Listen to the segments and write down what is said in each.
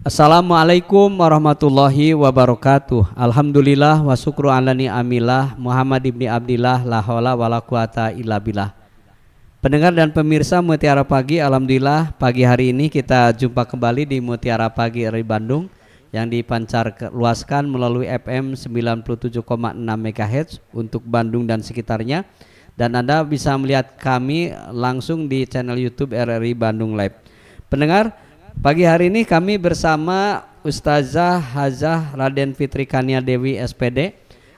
Assalamualaikum warahmatullahi wabarakatuh. Alhamdulillah wa syukru ala ni'amillah Muhammad ibni Abdillah la haula wala quwata illa billah. Pendengar dan pemirsa Mutiara Pagi, alhamdulillah pagi hari ini kita jumpa kembali di Mutiara Pagi RRI Bandung yang dipancarluaskan melalui FM 97,6 MHz untuk Bandung dan sekitarnya, dan Anda bisa melihat kami langsung di channel YouTube RRI Bandung Live. Pendengar, pagi hari ini kami bersama Ustazah Hajah Raden Fitri Kania Dewi SPD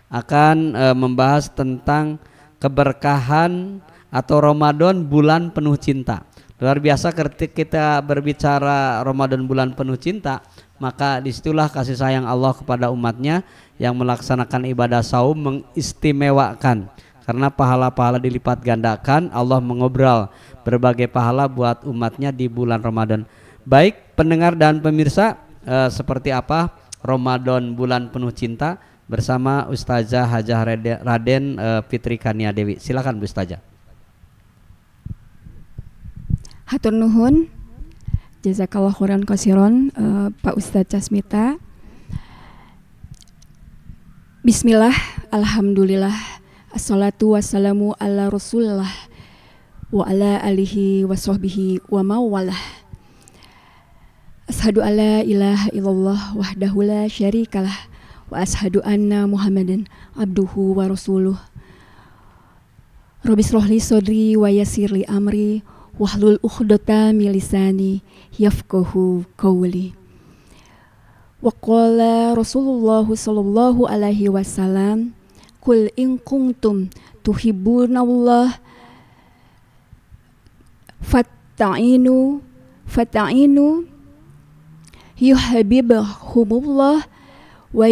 akan membahas tentang keberkahan atau Ramadan bulan penuh cinta. Luar biasa ketika kita berbicara Ramadan bulan penuh cinta, maka disitulah kasih sayang Allah kepada umatnya yang melaksanakan ibadah saum mengistimewakan, karena pahala-pahala dilipat gandakan. Allah mengobrol berbagai pahala buat umatnya di bulan Ramadan. Baik pendengar dan pemirsa, seperti apa Ramadan bulan penuh cinta bersama Ustazah Hajah Raden Fitri Kania Dewi. Silakan Bu Ustazah. Hatur nuhun, jazakallah khairan katsiran, Pak Ustadz Casmita. Bismillah, alhamdulillah, assalatu wassalamu ala rasulillah wa ala alihi wa sahbihi wa mawalah. Ashadu alla ilaha illallah wahdahu la syarikalah wa ashadu anna muhammadan abduhu wa rasuluh. Rabbi shrahli sodri wa yassirli amri wahlul uqdata min lisani yafqahu qawli. Wa qala Rasulullah sallallahu alaihi wasallam, qul in kuntum tuhibbunallah fata'inu yuhabbibkumullah wa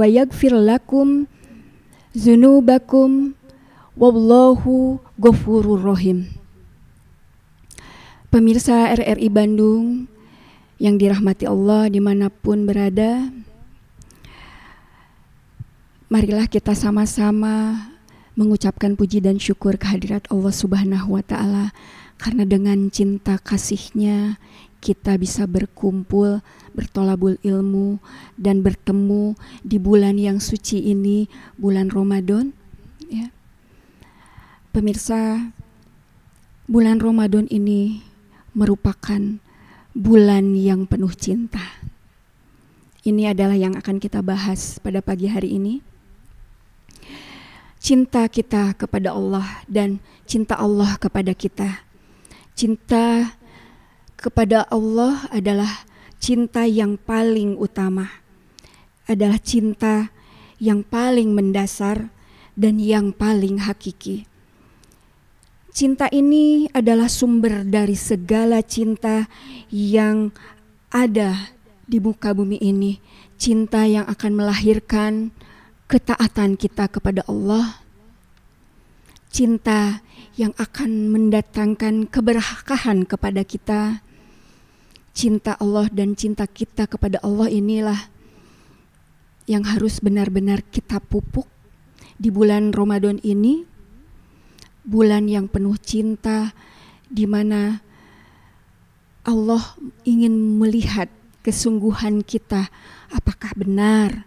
yaghfir lakum dzunubakum wallahu ghafurur rahim. Pemirsa RRI Bandung yang dirahmati Allah dimanapun berada, marilah kita sama-sama mengucapkan puji dan syukur kehadirat Allah Subhanahu wa Ta'ala, karena dengan cinta kasih-Nya kita bisa berkumpul, bertolabul ilmu, dan bertemu di bulan yang suci ini, bulan Ramadan, ya. Pemirsa, bulan Ramadan ini merupakan bulan yang penuh cinta. Ini adalah yang akan kita bahas pada pagi hari ini. Cinta kita kepada Allah dan cinta Allah kepada kita. Cinta kepada Allah adalah cinta yang paling utama, adalah cinta yang paling mendasar dan yang paling hakiki. Cinta ini adalah sumber dari segala cinta yang ada di muka bumi ini. Cinta yang akan melahirkan ketaatan kita kepada Allah. Cinta yang akan mendatangkan keberkahan kepada kita. Cinta Allah dan cinta kita kepada Allah inilah yang harus benar-benar kita pupuk di bulan Ramadan ini. Bulan yang penuh cinta, di mana Allah ingin melihat kesungguhan kita. Apakah benar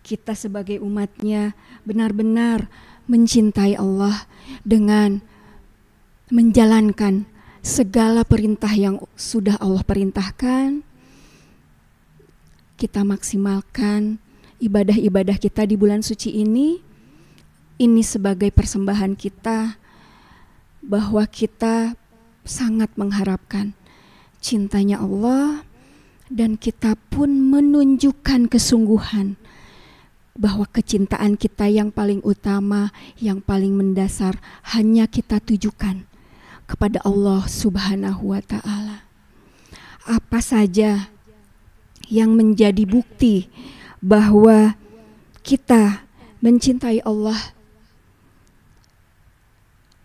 kita sebagai umatnya benar-benar mencintai Allah dengan menjalankan segala perintah yang sudah Allah perintahkan. Kita maksimalkan ibadah-ibadah kita di bulan suci ini. Ini sebagai persembahan kita, bahwa kita sangat mengharapkan cintanya Allah, dan kita pun menunjukkan kesungguhan bahwa kecintaan kita yang paling utama, yang paling mendasar hanya kita tujukan kepada Allah Subhanahu wa Ta'ala. Apa saja yang menjadi bukti bahwa kita mencintai Allah?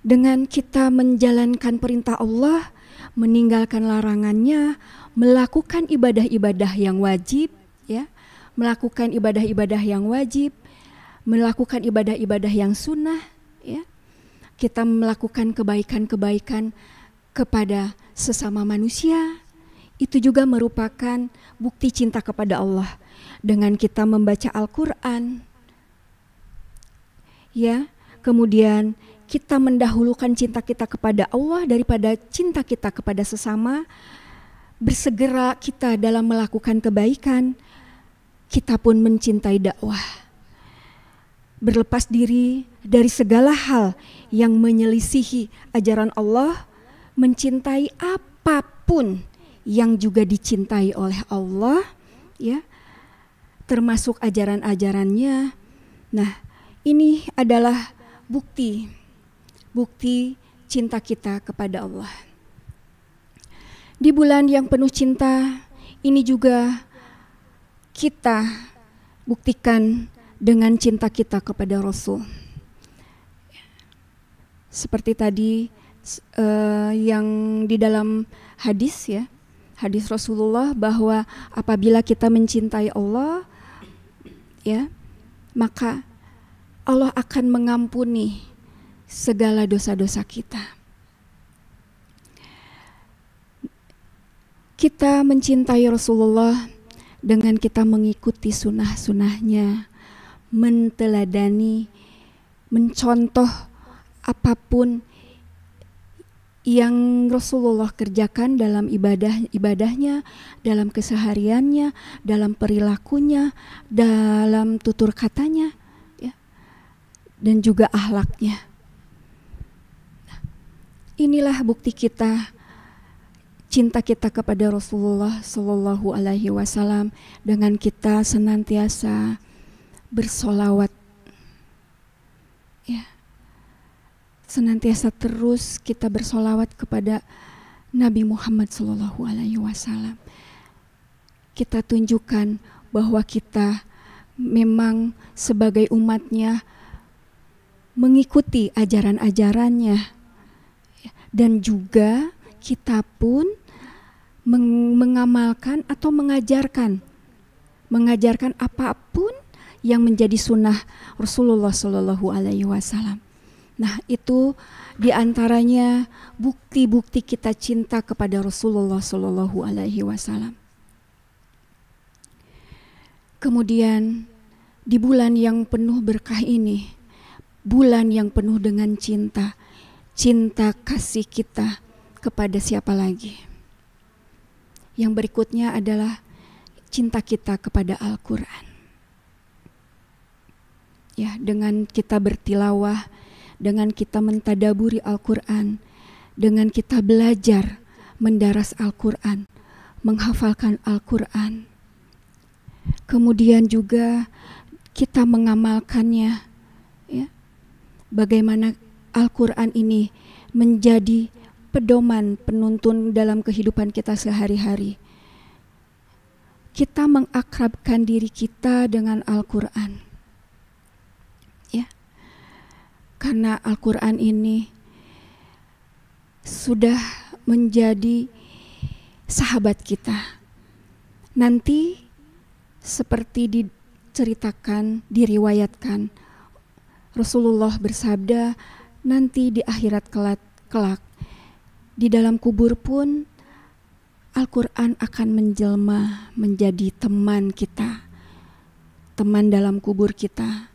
Dengan kita menjalankan perintah Allah, meninggalkan larangannya, melakukan ibadah-ibadah yang wajib, ya, melakukan ibadah-ibadah yang wajib, melakukan ibadah-ibadah yang sunnah, ya. Kita melakukan kebaikan-kebaikan kepada sesama manusia, itu juga merupakan bukti cinta kepada Allah. Dengan kita membaca Al-Quran, ya, kemudian kita mendahulukan cinta kita kepada Allah daripada cinta kita kepada sesama, bersegera kita dalam melakukan kebaikan, kita pun mencintai dakwah. Berlepas diri dari segala hal yang menyelisihi ajaran Allah, mencintai apapun yang juga dicintai oleh Allah, ya, termasuk ajaran-ajarannya. Nah, ini adalah bukti cinta kita kepada Allah. Di bulan yang penuh cinta ini juga kita buktikan dengan cinta kita kepada Rasul. Seperti tadi yang di dalam hadis, ya, hadis Rasulullah, bahwa apabila kita mencintai Allah, ya, maka Allah akan mengampuni segala dosa-dosa kita. Kita mencintai Rasulullah dengan kita mengikuti sunnah-sunnahnya, menteladani, mencontoh apapun yang Rasulullah kerjakan dalam ibadahnya, dalam kesehariannya, dalam perilakunya, dalam tutur katanya, ya, dan juga akhlaknya. Inilah bukti kita, cinta kita kepada Rasulullah Shallallahu Alaihi Wasallam, dengan kita senantiasa bersolawat, ya, senantiasa terus kita bersolawat kepada Nabi Muhammad Shallallahu Alaihi Wasallam. Kita tunjukkan bahwa kita memang sebagai umatnya mengikuti ajaran-ajarannya, dan juga kita pun mengamalkan atau mengajarkan apapun yang menjadi sunnah Rasulullah Shallallahu Alaihi Wasallam. Nah, itu diantaranya bukti-bukti kita cinta kepada Rasulullah Shallallahu Alaihi Wasallam. Kemudian di bulan yang penuh berkah ini, bulan yang penuh dengan cinta kasih kita kepada siapa lagi? Yang berikutnya adalah cinta kita kepada Al-Quran. Ya, dengan kita bertilawah, dengan kita mentadaburi Al-Quran, dengan kita belajar mendaras Al-Quran, menghafalkan Al-Quran, kemudian juga kita mengamalkannya, ya, bagaimana Al-Quran ini menjadi pedoman penuntun dalam kehidupan kita sehari-hari. Kita mengakrabkan diri kita dengan Al-Quran, ya, karena Al-Quran ini sudah menjadi sahabat kita. Nanti seperti diceritakan, diriwayatkan, Rasulullah bersabda, nanti di akhirat kelak di dalam kubur pun Al-Quran akan menjelma menjadi teman kita, teman dalam kubur kita.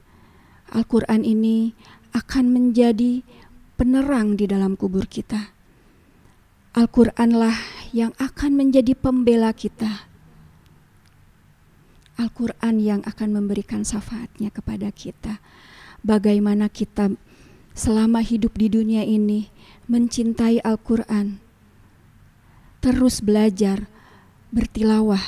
Al-Quran ini akan menjadi penerang di dalam kubur kita. Al-Quranlah yang akan menjadi pembela kita. Al-Quran yang akan memberikan syafaatnya kepada kita. Bagaimana kita selama hidup di dunia ini mencintai Al-Quran, terus belajar, bertilawah,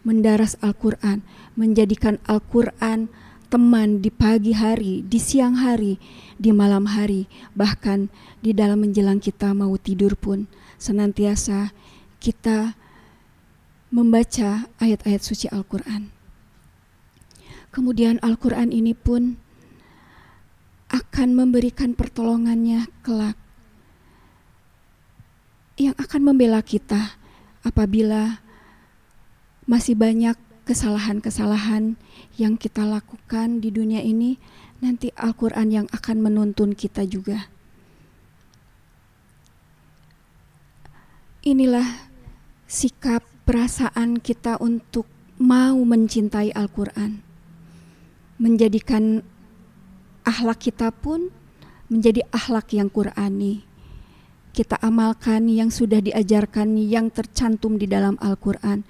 mendaras Al-Quran, menjadikan Al-Quran teman di pagi hari, di siang hari, di malam hari, bahkan di dalam menjelang kita mau tidur pun senantiasa kita membaca ayat-ayat suci Al-Quran. Kemudian Al-Quran ini pun akan memberikan pertolongannya kelak, yang akan membela kita apabila masih banyak kesalahan-kesalahan yang kita lakukan di dunia ini. Nanti Al-Quran yang akan menuntun kita juga. Inilah sikap perasaan kita untuk mau mencintai Al-Quran, menjadikan akhlak kita pun menjadi akhlak yang Qurani. Kita amalkan yang sudah diajarkan, yang tercantum di dalam Al-Quran.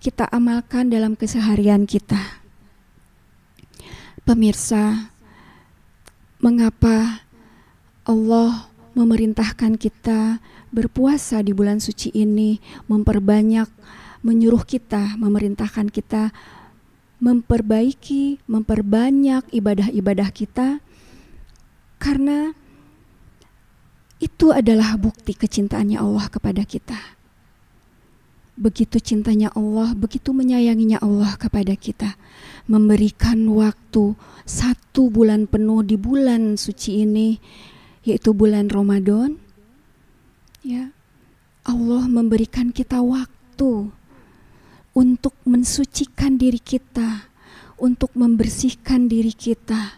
Kita amalkan dalam keseharian kita. Pemirsa, mengapa Allah memerintahkan kita berpuasa di bulan suci ini, menyuruh kita, memerintahkan kita memperbaiki, memperbanyak ibadah-ibadah kita, karena itu adalah bukti kecintaannya Allah kepada kita. Begitu cintanya Allah, begitu menyayanginya Allah kepada kita, memberikan waktu 1 bulan penuh di bulan suci ini, yaitu bulan Ramadan. Ya, Allah memberikan kita waktu untuk mensucikan diri kita, untuk membersihkan diri kita.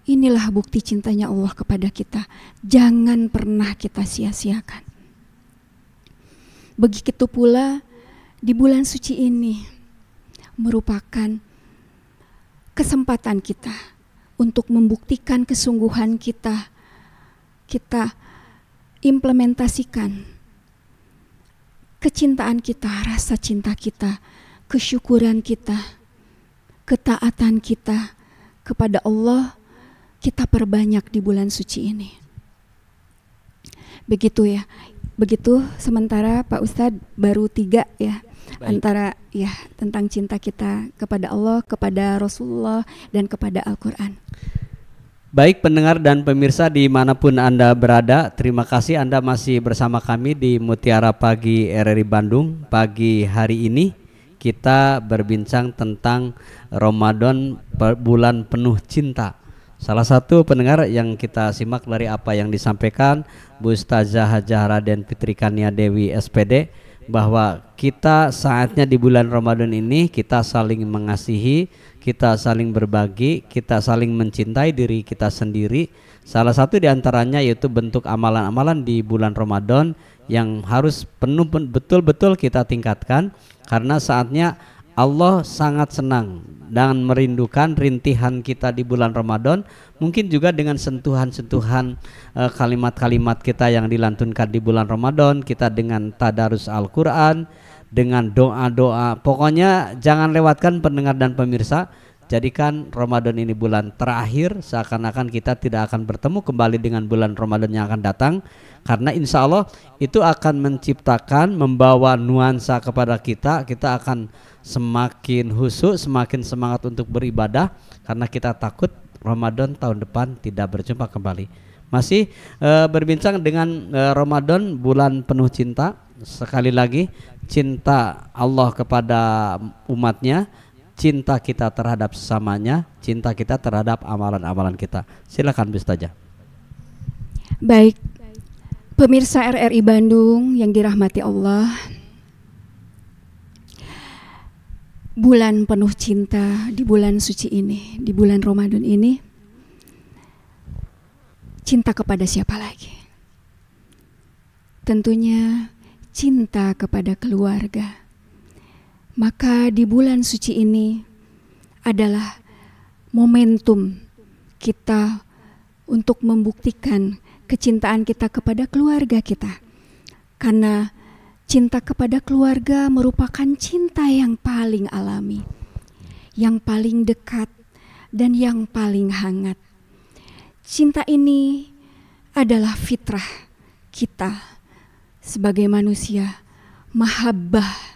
Inilah bukti cintanya Allah kepada kita. Jangan pernah kita sia-siakan. Begitu pula di bulan suci ini merupakan kesempatan kita untuk membuktikan kesungguhan kita. Kita implementasikan kecintaan kita, rasa cinta kita, kesyukuran kita, ketaatan kita kepada Allah, kita perbanyak di bulan suci ini. Begitu ya. Begitu sementara Pak Ustadz baru 3 ya. Baik. Antara ya tentang cinta kita kepada Allah, kepada Rasulullah, dan kepada Al-Quran. Baik pendengar dan pemirsa dimanapun Anda berada, terima kasih Anda masih bersama kami di Mutiara Pagi RRI Bandung. Pagi hari ini kita berbincang tentang Ramadan bulan penuh cinta. Salah satu pendengar yang kita simak dari apa yang disampaikan Bu Ustazah Hajah Raden Fitri Kania Dewi SPD, bahwa kita saatnya di bulan Ramadan ini kita saling mengasihi, kita saling berbagi, kita saling mencintai diri kita sendiri. Salah satu diantaranya yaitu bentuk amalan-amalan di bulan Ramadan yang harus betul-betul kita tingkatkan, karena saatnya Allah sangat senang dan merindukan rintihan kita di bulan Ramadan, mungkin juga dengan sentuhan-sentuhan kalimat-kalimat kita yang dilantunkan di bulan Ramadan, kita dengan tadarus Al-Quran, dengan doa-doa. Pokoknya jangan lewatkan pendengar dan pemirsa, jadikan Ramadan ini bulan terakhir, seakan-akan kita tidak akan bertemu kembali dengan bulan Ramadan yang akan datang, karena insya Allah itu akan menciptakan, membawa nuansa kepada kita akan semakin khusyuk, semakin semangat untuk beribadah, karena kita takut Ramadan tahun depan tidak berjumpa kembali. Masih berbincang dengan Ramadan bulan penuh cinta. Sekali lagi, cinta Allah kepada umatnya, cinta kita terhadap sesamanya, cinta kita terhadap amalan-amalan kita. Silakan Bu Ustazah. Baik, pemirsa RRI Bandung yang dirahmati Allah, bulan penuh cinta di bulan suci ini, di bulan Ramadan ini, cinta kepada siapa lagi? Tentunya cinta kepada keluarga. Maka di bulan suci ini adalah momentum kita untuk membuktikan kecintaan kita kepada keluarga kita. Karena cinta kepada keluarga merupakan cinta yang paling alami, yang paling dekat, dan yang paling hangat. Cinta ini adalah fitrah kita sebagai manusia, mahabbah.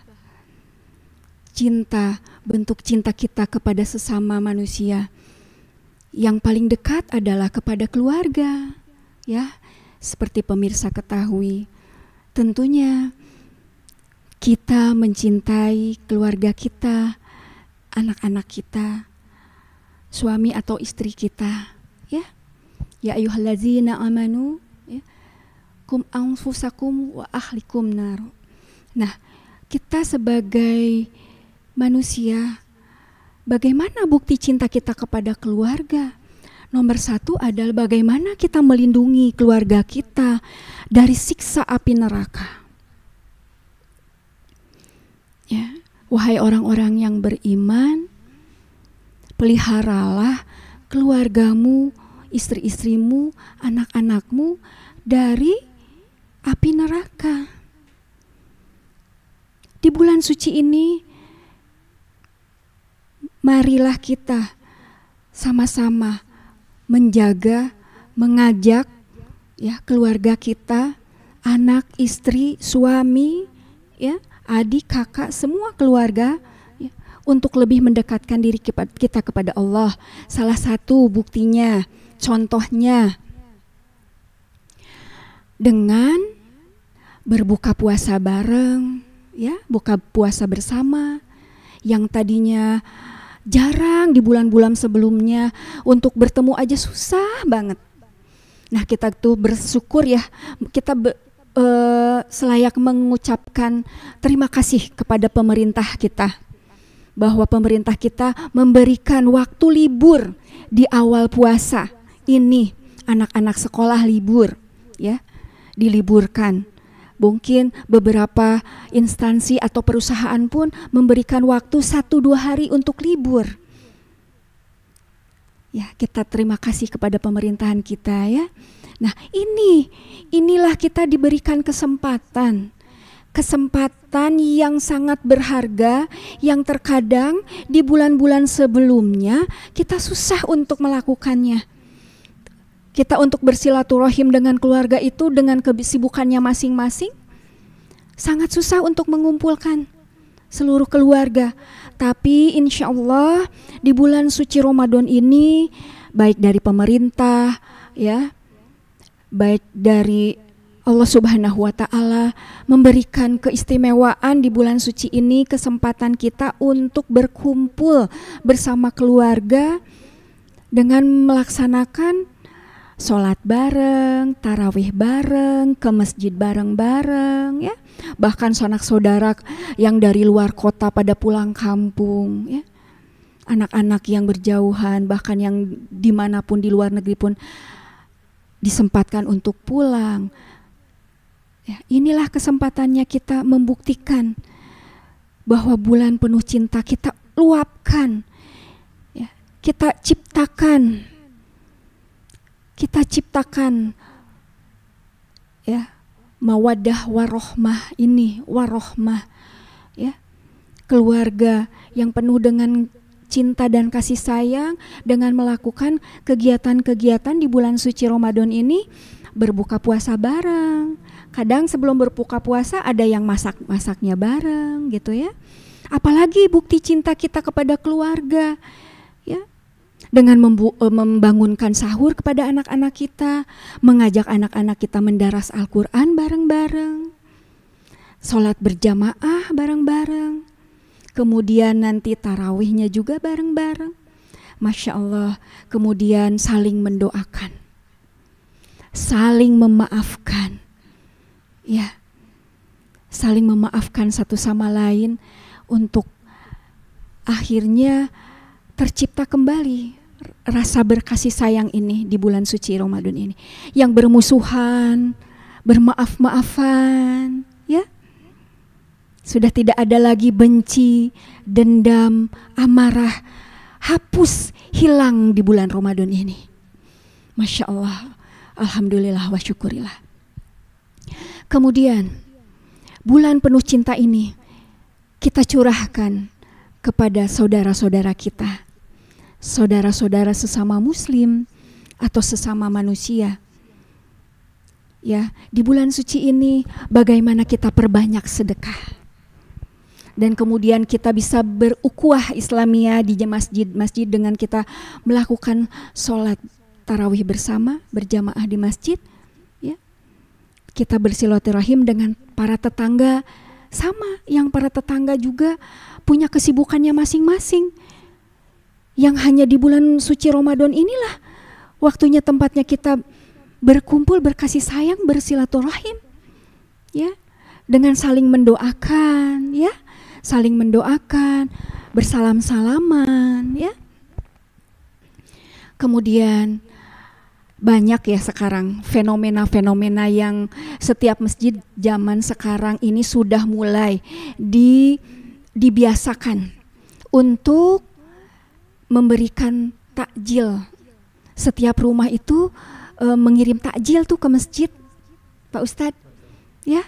Cinta, bentuk cinta kita kepada sesama manusia. Yang paling dekat adalah kepada keluarga, ya. Seperti pemirsa ketahui, tentunya kita mencintai keluarga kita, anak-anak kita, suami atau istri kita, ya. Ya ayyuhallazina amanu, ya, kum anfusakum wa ahlikum nar. Nah, kita sebagai manusia, bagaimana bukti cinta kita kepada keluarga? Nomor 1 adalah bagaimana kita melindungi keluarga kita dari siksa api neraka. Wahai orang-orang yang beriman, peliharalah keluargamu, istri-istrimu, anak-anakmu dari api neraka. Di bulan suci ini, marilah kita sama-sama menjaga, mengajak ya keluarga kita, anak, istri, suami, ya, adik, kakak, semua keluarga ya, untuk lebih mendekatkan diri kita kepada Allah. Salah satu buktinya, contohnya dengan berbuka puasa bareng, ya, buka puasa bersama yang tadinya jarang di bulan-bulan sebelumnya, untuk bertemu aja susah banget. Nah, kita tuh bersyukur ya, kita selayak mengucapkan terima kasih kepada pemerintah kita, bahwa pemerintah kita memberikan waktu libur di awal puasa ini. Anak-anak sekolah libur ya, diliburkan. Mungkin beberapa instansi atau perusahaan pun memberikan waktu 1-2 hari untuk libur. Ya, kita terima kasih kepada pemerintahan kita ya. Nah, inilah kita diberikan kesempatan yang sangat berharga, yang terkadang di bulan-bulan sebelumnya kita susah untuk melakukannya. Kita untuk bersilaturahim dengan keluarga itu dengan kesibukannya masing-masing sangat susah untuk mengumpulkan seluruh keluarga. Tapi insya Allah di bulan suci Ramadan ini, baik dari pemerintah ya, baik dari Allah Subhanahu wa Ta'ala, memberikan keistimewaan di bulan suci ini, kesempatan kita untuk berkumpul bersama keluarga dengan melaksanakan sholat bareng, tarawih bareng, ke masjid bareng-bareng ya. Bahkan sanak saudara yang dari luar kota pada pulang kampung ya. Anak-anak yang berjauhan, bahkan yang dimanapun di luar negeri pun disempatkan untuk pulang ya. Inilah kesempatannya kita membuktikan bahwa bulan penuh cinta kita luapkan ya. Kita ciptakan ya mawaddah warohmah ini, warohmah ya, keluarga yang penuh dengan cinta dan kasih sayang, dengan melakukan kegiatan-kegiatan di bulan suci Ramadan ini, berbuka puasa bareng. Kadang sebelum berbuka puasa ada yang masaknya bareng gitu ya. Apalagi bukti cinta kita kepada keluarga ya, dengan membangunkan sahur kepada anak-anak kita, mengajak anak-anak kita mendaras Al-Quran bareng-bareng, sholat berjamaah bareng-bareng, kemudian nanti tarawihnya juga bareng-bareng. Masya Allah. Kemudian saling mendoakan, saling memaafkan ya, saling memaafkan satu sama lain, untuk akhirnya tercipta kembali rasa berkasih sayang ini di bulan suci Ramadan ini. Yang bermusuhan, bermaaf-maafan ya, sudah tidak ada lagi benci, dendam, amarah, hapus, hilang di bulan Ramadan ini. Masya Allah, alhamdulillah wa syukurillah. Kemudian bulan penuh cinta ini kita curahkan kepada saudara-saudara kita, saudara-saudara sesama muslim atau sesama manusia. Ya, di bulan suci ini bagaimana kita perbanyak sedekah. Dan kemudian kita bisa berukhuwah Islamiyah di masjid-masjid dengan kita melakukan sholat tarawih bersama, berjamaah di masjid. Ya. Kita bersilaturahim dengan para tetangga, sama yang para tetangga juga punya kesibukannya masing-masing. Yang hanya di bulan suci Ramadan inilah waktunya, tempatnya kita berkumpul, berkasih sayang, bersilaturahim ya, dengan saling mendoakan ya, saling mendoakan, bersalam-salaman ya. Kemudian banyak ya sekarang fenomena-fenomena yang setiap masjid zaman sekarang ini sudah mulai dibiasakan untuk memberikan takjil. Setiap rumah itu mengirim takjil tuh ke masjid, Pak Ustadz. Ya,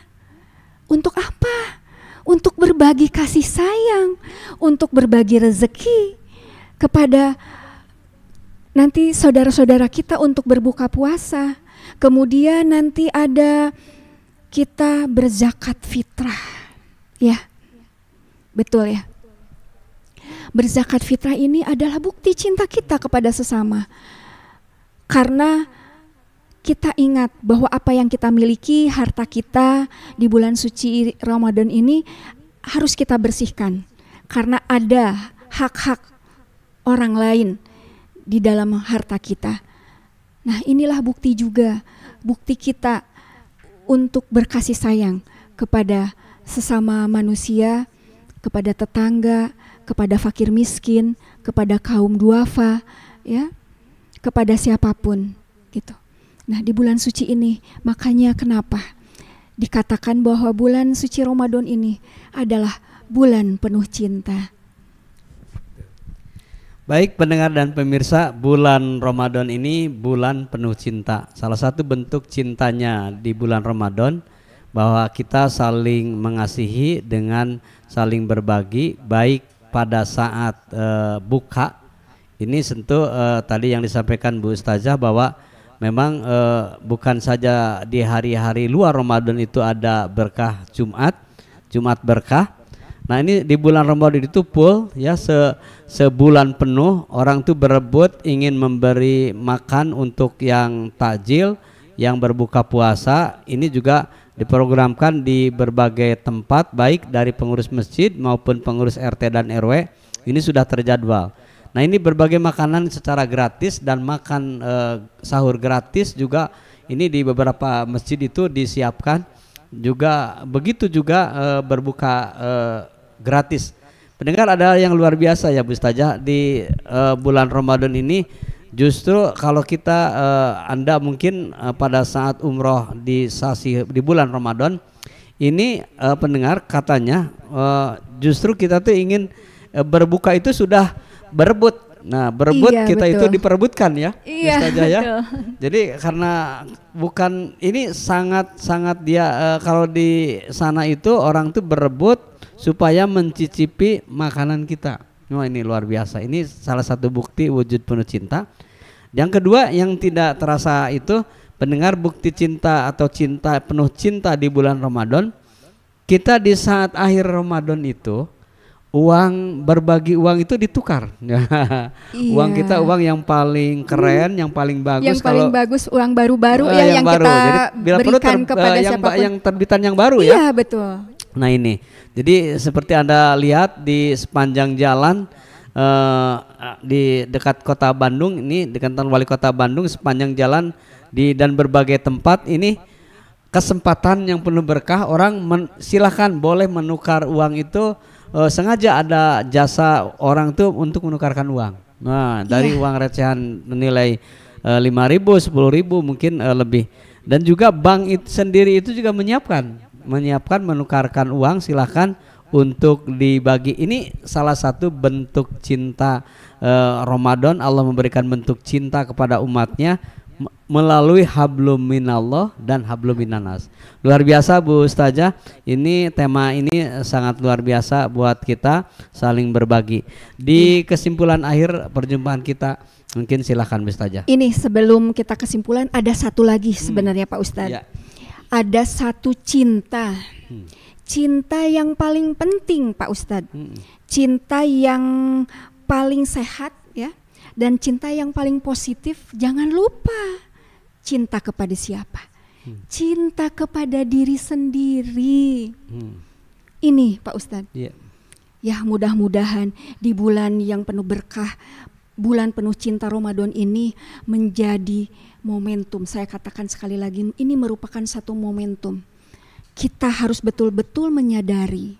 untuk apa? Untuk berbagi kasih sayang, untuk berbagi rezeki kepada nanti saudara-saudara kita untuk berbuka puasa. Kemudian nanti ada kita berzakat fitrah. Ya, betul ya. Berzakat fitrah ini adalah bukti cinta kita kepada sesama. Karena kita ingat bahwa apa yang kita miliki, harta kita di bulan suci Ramadan ini harus kita bersihkan. Karena ada hak-hak orang lain di dalam harta kita. Nah, inilah bukti juga, bukti kita untuk berkasih sayang kepada sesama manusia, kepada tetangga, kepada fakir miskin, kepada kaum duafa, ya, kepada siapapun, gitu. Nah, di bulan suci ini, makanya kenapa dikatakan bahwa bulan suci Ramadan ini adalah bulan penuh cinta. Baik pendengar dan pemirsa, bulan Ramadan ini bulan penuh cinta. Salah satu bentuk cintanya di bulan Ramadan bahwa kita saling mengasihi dengan saling berbagi, baik pada saat buka. Ini tentu tadi yang disampaikan Bu Ustazah bahwa memang bukan saja di hari-hari luar Ramadan itu ada berkah Jumat berkah. Nah, ini di bulan Ramadan itu full ya, sebulan penuh orang tuh berebut ingin memberi makan untuk yang takjil, yang berbuka puasa. Ini juga diprogramkan di berbagai tempat, baik dari pengurus masjid maupun pengurus RT dan RW. Ini sudah terjadwal. Nah, ini berbagai makanan secara gratis dan makan sahur gratis juga ini di beberapa masjid itu disiapkan. Juga begitu juga berbuka gratis. Pendengar, ada yang luar biasa ya Bu Ustazah di bulan Ramadan ini. Justru kalau kita Anda mungkin pada saat umroh di bulan Ramadan ini pendengar katanya justru kita tuh ingin berbuka itu sudah berebut. Nah, berebut iya, kita betul. Itu diperebutkan ya, iya, Ustazah ya. Jadi karena bukan ini sangat dia kalau di sana itu orang tuh berebut supaya mencicipi makanan kita. Wah, ini luar biasa. Ini salah satu bukti wujud penuh cinta. Yang kedua yang tidak terasa itu pendengar bukti cinta atau penuh cinta di bulan Ramadan. Kita di saat akhir Ramadan itu berbagi uang itu ditukar. Iya. Uang kita uang yang paling keren, yang paling bagus. Yang paling bagus uang baru-baru yang baru. Kita jadi, berikan kepada siapapun. Yang terbitan yang baru ya. Iya, betul. Nah, ini. Jadi seperti Anda lihat di sepanjang jalan di dekat kota Bandung, ini di kantor wali kota Bandung, sepanjang jalan dan berbagai tempat ini kesempatan yang penuh berkah. Orang silahkan boleh menukar uang itu, sengaja ada jasa orang tuh untuk menukarkan uang. Nah, dari uang recehan nilai 5.000, 10.000 mungkin lebih. Dan juga bank itu sendiri itu juga menyiapkan menukarkan uang, silahkan untuk dibagi. Ini salah satu bentuk cinta Ramadan. Allah memberikan bentuk cinta kepada umatnya melalui hablum minallah dan hablum minanas. Luar biasa Bu Ustazah. Ini tema ini sangat luar biasa buat kita saling berbagi. Di kesimpulan akhir perjumpaan kita, mungkin silahkan Bu Ustazah. Ini sebelum kita kesimpulan ada satu lagi sebenarnya Pak Ustadz. Ya. Ada satu cinta. Cinta yang paling penting Pak Ustadz. Cinta yang paling sehat ya. Dan cinta yang paling positif, jangan lupa. Cinta kepada siapa? Cinta kepada diri sendiri. Ini Pak Ustadz. Ya, mudah-mudahan di bulan yang penuh berkah, bulan penuh cinta Ramadan ini menjadi momentum. Saya katakan sekali lagi, ini merupakan satu momentum. Kita harus betul-betul menyadari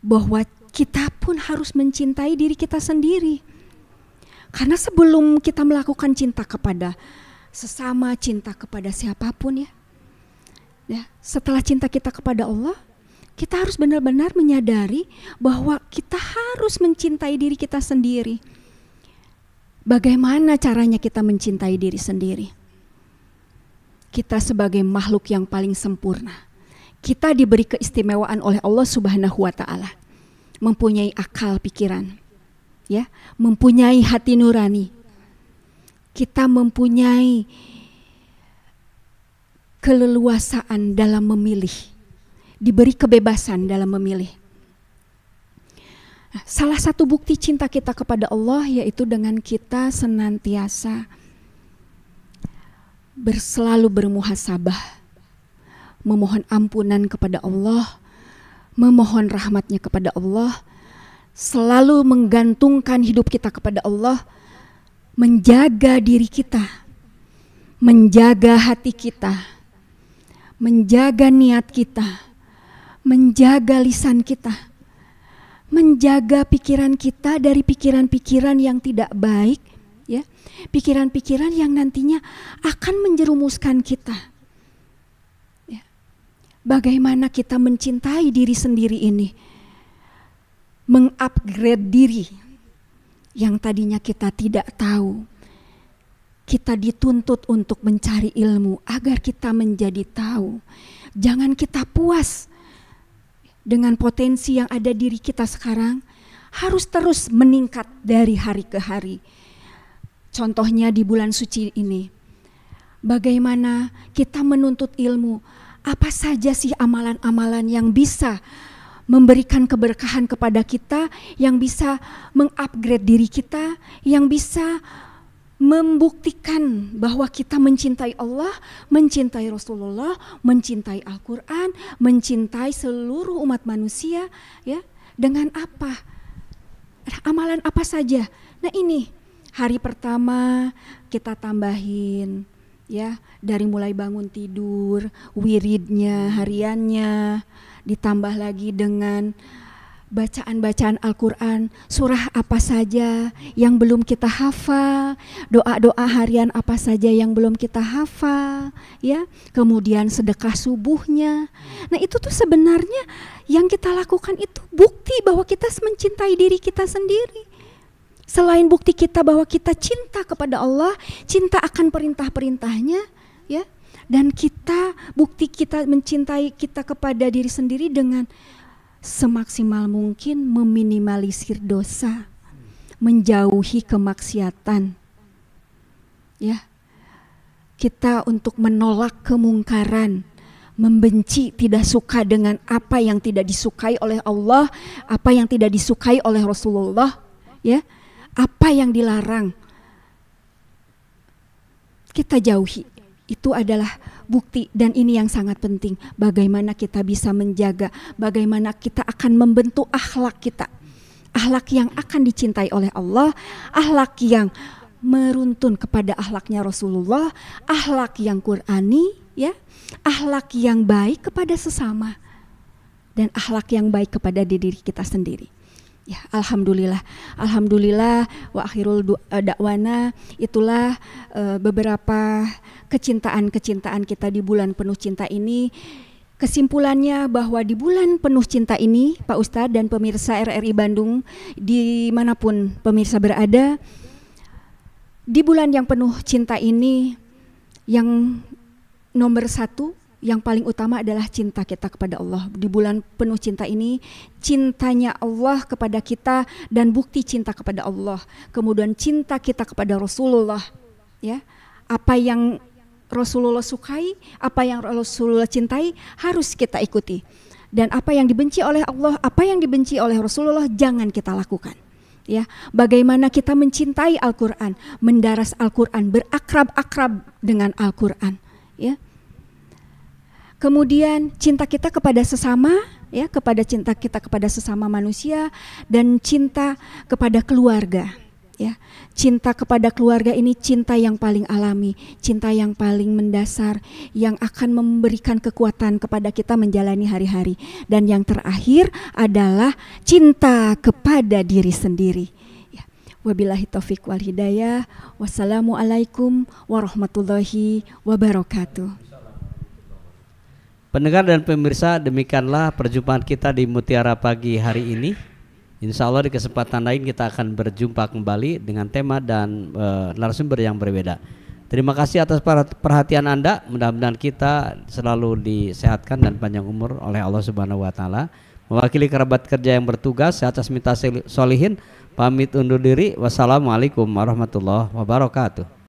bahwa kita pun harus mencintai diri kita sendiri. Karena sebelum kita melakukan cinta kepada sesama, cinta kepada siapapun ya, setelah cinta kita kepada Allah, Kita harus benar-benar menyadari bahwa kita harus mencintai diri kita sendiri. Bagaimana caranya kita mencintai diri sendiri? Kita sebagai makhluk yang paling sempurna, kita diberi keistimewaan oleh Allah Subhanahu wa Ta'ala, mempunyai akal pikiran, ya, mempunyai hati nurani. Kita mempunyai keleluasaan dalam memilih, diberi kebebasan dalam memilih. Nah, salah satu bukti cinta kita kepada Allah yaitu dengan kita senantiasa selalu bermuhasabah, memohon ampunan kepada Allah, memohon rahmatnya kepada Allah, selalu menggantungkan hidup kita kepada Allah, menjaga diri kita, menjaga hati kita, menjaga niat kita, menjaga lisan kita, menjaga pikiran kita dari pikiran-pikiran yang tidak baik, ya, pikiran-pikiran yang nantinya akan menjerumuskan kita. Ya. Bagaimana kita mencintai diri sendiri ini, mengupgrade diri yang tadinya kita tidak tahu. Kita dituntut untuk mencari ilmu agar kita menjadi tahu. Jangan kita puas dengan potensi yang ada diri kita sekarang, harus terus meningkat dari hari ke hari. Contohnya di bulan suci ini, bagaimana kita menuntut ilmu, apa saja sih amalan-amalan yang bisa memberikan keberkahan kepada kita, yang bisa mengupgrade diri kita, yang bisa membuktikan bahwa kita mencintai Allah, mencintai Rasulullah, mencintai Al-Quran, mencintai seluruh umat manusia, ya. Dengan apa? Amalan apa saja? Nah, ini hari pertama kita tambahin, ya, dari mulai bangun tidur, wiridnya, hariannya, ditambah lagi dengan bacaan-bacaan Al-Quran, surah apa saja yang belum kita hafal, doa-doa harian apa saja yang belum kita hafal, ya. Kemudian sedekah subuhnya. Nah, itu tuh sebenarnya yang kita lakukan itu bukti bahwa kita mencintai diri kita sendiri. Selain bukti kita bahwa kita cinta kepada Allah, cinta akan perintah-perintahnya, ya. Dan kita, bukti kita mencintai kita kepada diri sendiri dengan semaksimal mungkin meminimalisir dosa, menjauhi kemaksiatan, ya. Kita untuk menolak kemungkaran, membenci, tidak suka dengan apa yang tidak disukai oleh Allah, apa yang tidak disukai oleh Rasulullah, ya. Apa yang dilarang kita jauhi. Itu adalah bukti, dan ini yang sangat penting. Bagaimana kita bisa menjaga, bagaimana kita akan membentuk akhlak kita, akhlak yang akan dicintai oleh Allah, akhlak yang meruntun kepada akhlaknya Rasulullah, akhlak yang Qur'ani, ya, akhlak yang baik kepada sesama, dan akhlak yang baik kepada diri kita sendiri. Ya, alhamdulillah, alhamdulillah, wa akhirul da'wana. Itulah beberapa kecintaan-kecintaan kita di bulan penuh cinta ini. Kesimpulannya bahwa di bulan penuh cinta ini, Pak Ustadz dan pemirsa RRI Bandung dimanapun pemirsa berada, di bulan yang penuh cinta ini, yang nomor satu, yang paling utama adalah cinta kita kepada Allah. Di bulan penuh cinta ini, cintanya Allah kepada kita dan bukti cinta kepada Allah. Kemudian cinta kita kepada Rasulullah, ya. Apa yang Rasulullah sukai, apa yang Rasulullah cintai harus kita ikuti. Dan apa yang dibenci oleh Allah, apa yang dibenci oleh Rasulullah jangan kita lakukan. Ya, bagaimana kita mencintai Al-Qur'an, mendaras Al-Qur'an, berakrab-akrab dengan Al-Qur'an, ya. Kemudian cinta kita kepada sesama, ya, kepada cinta kita kepada sesama manusia, dan cinta kepada keluarga, ya. Cinta kepada keluarga ini cinta yang paling alami, cinta yang paling mendasar, yang akan memberikan kekuatan kepada kita menjalani hari-hari. Dan yang terakhir adalah cinta kepada diri sendiri. Ya. Wabillahi taufiq wal hidayah. Wassalamualaikum warahmatullahi wabarakatuh. Pendengar dan pemirsa, demikianlah perjumpaan kita di Mutiara Pagi hari ini. Insya Allah di kesempatan lain kita akan berjumpa kembali dengan tema dan narasumber yang berbeda. Terima kasih atas perhatian Anda. Mudah-mudahan kita selalu disehatkan dan panjang umur oleh Allah Subhanahu wa taala. Mewakili kerabat kerja yang bertugas, saya atas minta solihin pamit undur diri. Wassalamualaikum warahmatullahi wabarakatuh.